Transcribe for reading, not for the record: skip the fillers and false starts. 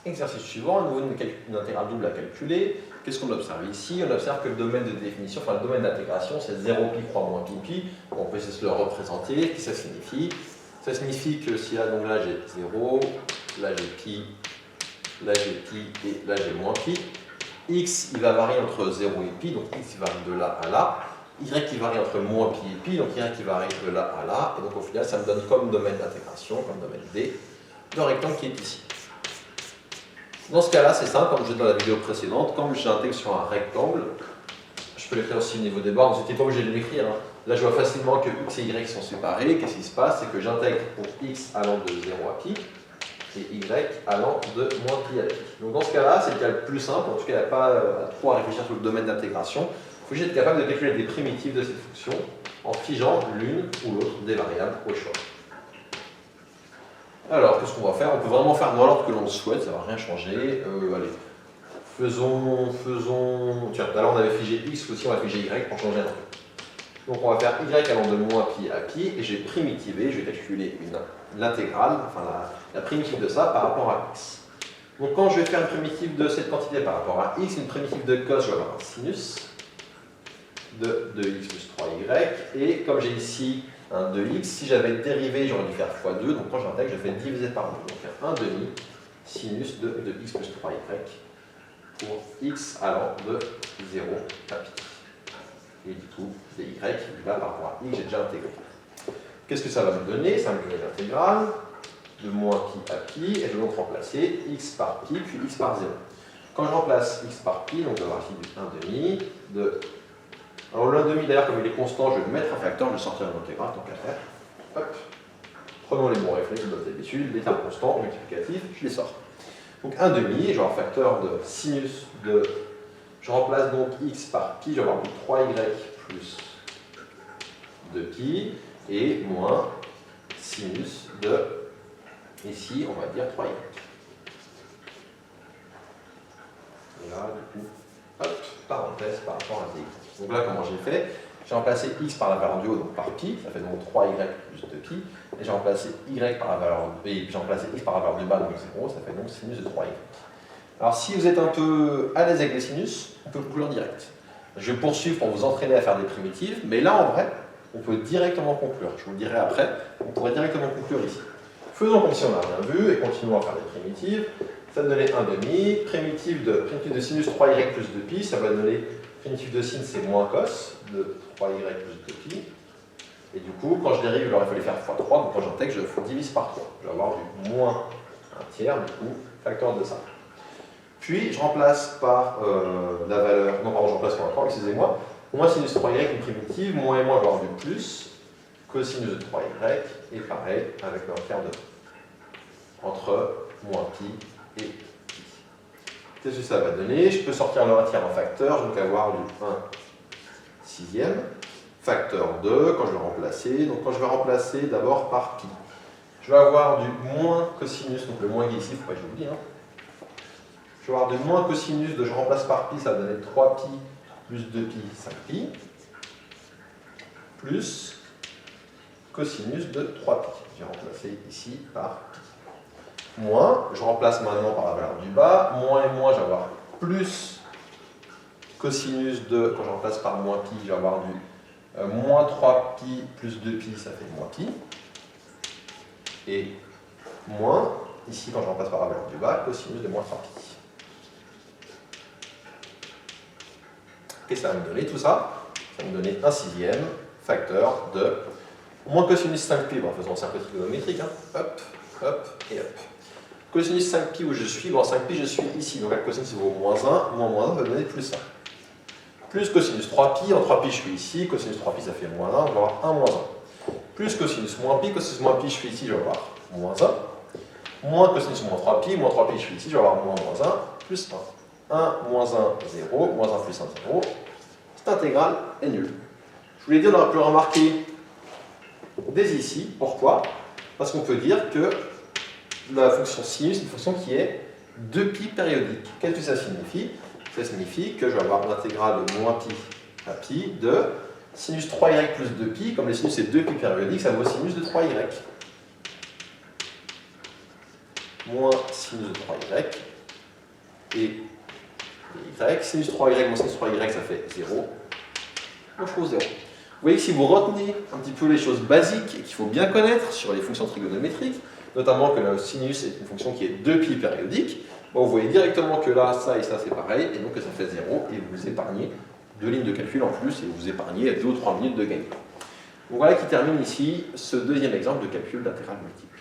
Exercice suivant, à nouveau une intégrale double à calculer. Qu'est-ce qu'on observe ici? On observe que le domaine de définition, enfin le domaine d'intégration, c'est 0 pi croix moins pi pi. On peut essayer de le représenter. Qu'est-ce que ça signifie? Ça signifie que si là, donc là j'ai 0, là j'ai pi, là j'ai pi et là j'ai moins pi. X il va varier entre 0 et pi, donc x il varie de là à là. Y il varie entre moins pi et pi, donc y il varie de là à là. Et donc au final, ça me donne comme domaine d'intégration, comme domaine D, le rectangle qui est ici. Dans ce cas-là, c'est simple, comme je disais dans la vidéo précédente, quand j'intègre sur un rectangle, je peux l'écrire aussi au niveau des bords, vous n'étiez pas obligé de l'écrire. Hein. Là, je vois facilement que x et y sont séparés. Qu'est-ce qui se passe? C'est que j'intègre pour x allant de 0 à pi et y allant de moins pi à pi. Donc dans ce cas-là, c'est le cas le plus simple, en tout cas, il n'y a pas trop à réfléchir sur le domaine d'intégration. Il faut juste être capable de calculer des primitives de cette fonction en figeant l'une ou l'autre des variables au choix. Alors, qu'est-ce qu'on va faire? On peut vraiment faire dans l'ordre que l'on le souhaite, ça ne va rien changer. Allez, faisons... Tiens, tout à l'heure on avait figé x, aussi on va figer y pour changer un peu. Donc on va faire y allant de moins pi à pi, et j'ai primitivé, je vais calculer l'intégrale, enfin la primitive de ça par rapport à x. Donc quand je vais faire une primitive de cette quantité par rapport à x, une primitive de cos, je vais avoir un sinus de 2x plus 3y, et comme j'ai ici un 2x, si j'avais dérivé, j'aurais dû faire x2, donc quand j'intègre, je fais diviser par 2. Donc un demi sinus de 2x plus 3y pour x allant de 0 à pi. Et du coup, c'est y, là par rapport à x, j'ai déjà intégré. Qu'est-ce que ça va me donner? Ça va me donner l'intégrale de moins pi à pi, et je vais donc remplacer x par pi, puis x par 0. Quand je remplace x par pi, donc je vais avoir ici du 1,5 de... Alors le 1,5 d'ailleurs, comme il est constant, je vais mettre un facteur, je vais sortir l'intégrale, tant qu'à faire. Hop. Prenons les bons réflexes de notre habitude, les termes constants, multiplicatifs, je les sors. Donc 1,5, je vais avoir un facteur de sinus de... Je remplace donc x par pi, je vais avoir 3y plus 2pi, et moins sinus de... Ici, on va dire 3y. Et là, du coup, hop, parenthèse par rapport à dy. Donc là, comment j'ai fait? J'ai remplacé x par la valeur du haut, donc par pi, ça fait donc 3y plus 2pi, et j'ai remplacé y par la valeur, et j'ai remplacé x par la valeur du bas, donc 0, ça fait donc sinus de 3y. Alors si vous êtes un peu à l'aise avec les sinus, on peut conclure direct. Je vais poursuivre pour vous entraîner à faire des primitives, mais là en vrai, on peut directement conclure. Je vous le dirai après, on pourrait directement conclure ici. Faisons comme si on n'a rien vu et continuons à faire des primitives. Ça va donner 1,5, primitive de sinus 3y plus 2pi, ça va donner primitive de sin, c'est moins cos de 3y plus 2pi. Et du coup, quand je dérive, il aurait fallu faire x3, donc quand j'intègre, je divise par 3. Je vais avoir du moins 1 tiers, du coup, facteur de ça. Puis, je remplace par la valeur, non pardon, je remplace par 3, excusez-moi, moins sinus 3y, une primitive, moins et moins, je vais avoir du plus, cosinus de 3y, et pareil, avec un tiers de entre moins pi et pi. Qu'est-ce que ça va donner? Je peux sortir le 1 tiers en facteur, je vais donc avoir du 1 sixième, facteur 2, quand je vais remplacer, donc quand je vais remplacer d'abord par pi, je vais avoir du moins cosinus, donc le moins qui est ici, il ne faut pas que je l'oublie, hein. Je vais avoir du moins cosinus de, je remplace par pi, ça va donner 3pi plus 2pi, 5pi, plus cosinus de 3pi. Je vais remplacer ici par pi. Moins, je remplace maintenant par la valeur du bas, moins et moins, je vais avoir plus cosinus de, quand je remplace par moins pi, je vais avoir du moins 3pi plus 2pi, ça fait moins pi. Et moins, ici quand je remplace par la valeur du bas, cosinus de moins 3pi. Qu'est-ce que ça va me donner tout ça? Ça va me donner 1 sixième, facteur de moins cosinus 5pi, bon, faisons un cercle trigonométrique, hein. Hop, hop et hop. Cosinus 5pi où je suis, bon 5pi je suis ici, donc la cosinus vaut moins 1, moins 1 va donner plus 1. Plus cosinus 3pi, en 3pi je suis ici, cosinus 3pi ça fait moins 1, on va avoir 1 moins 1. Plus cosinus moins pi, cosinus moins pi je suis ici, je vais avoir moins 1. Moins cosinus moins 3pi je suis ici, je vais avoir moins 1, plus 1. 1, moins 1, 0, moins 1 plus 1, 0. Cette intégrale est nulle. Je vous l'ai dit, on aurait pu remarquer dès ici. Pourquoi? Parce qu'on peut dire que la fonction sinus est une fonction qui est 2pi périodique. Qu'est-ce que ça signifie? Ça signifie que je vais avoir l'intégrale de moins pi à pi de sinus 3y plus 2pi. Comme les sinus c'est 2pi périodique, ça vaut sinus de 3y. moins sinus de 3y et y. Sinus 3y moins sinus 3y, ça fait 0. On trouve 0. Vous voyez que si vous retenez un petit peu les choses basiques et qu'il faut bien connaître sur les fonctions trigonométriques, notamment que le sinus est une fonction qui est 2π périodique, bon, vous voyez directement que là, ça et ça c'est pareil, et donc que ça fait 0, et vous épargnez 2 lignes de calcul en plus, et vous épargnez 2 ou 3 minutes de gain. Donc voilà qui termine ici ce deuxième exemple de calcul d'intégrale multiple.